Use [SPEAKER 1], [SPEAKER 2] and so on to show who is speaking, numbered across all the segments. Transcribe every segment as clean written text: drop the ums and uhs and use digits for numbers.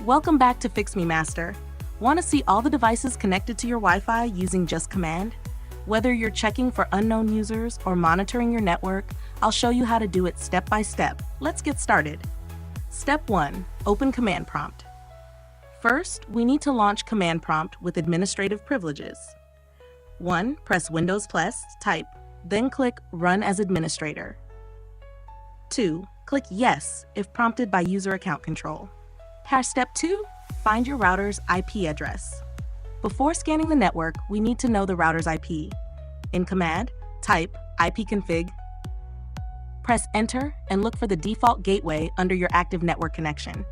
[SPEAKER 1] Welcome back to Fix Me Master. Want to see all the devices connected to your Wi-Fi using just command? Whether you're checking for unknown users or monitoring your network, I'll show you how to do it step by step. Let's get started. Step 1. Open Command Prompt. First, we need to launch Command Prompt with administrative privileges. 1. Press Windows+, type, then click Run as Administrator. 2. Click Yes if prompted by User Account Control. Step 2. Find your router's IP address. Before scanning the network, we need to know the router's IP. In Command, type ipconfig. Press Enter and look for the default gateway under your active network connection.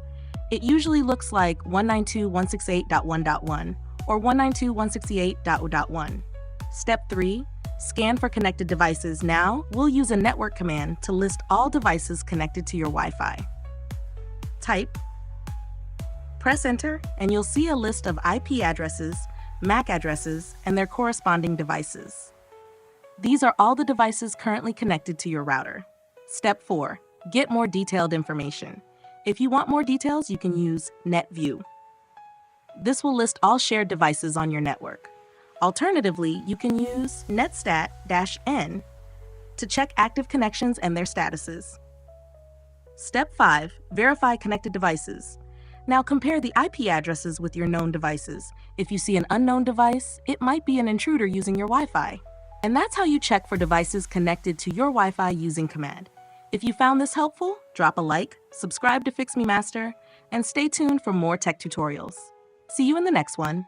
[SPEAKER 1] It usually looks like 192.168.1.1 or 192.168.0.1. Step 3. Scan for connected devices. Now, we'll use a network command to list all devices connected to your Wi-Fi. Type. Press Enter, and you'll see a list of IP addresses, MAC addresses, and their corresponding devices. These are all the devices currently connected to your router. Step 4. Get more detailed information. If you want more details, you can use NetView. This will list all shared devices on your network. Alternatively, you can use netstat-n to check active connections and their statuses. Step 5. Verify connected devices. Now compare the IP addresses with your known devices. If you see an unknown device, it might be an intruder using your Wi-Fi. And that's how you check for devices connected to your Wi-Fi using command. If you found this helpful, drop a like, subscribe to Fix Me Master, and stay tuned for more tech tutorials. See you in the next one.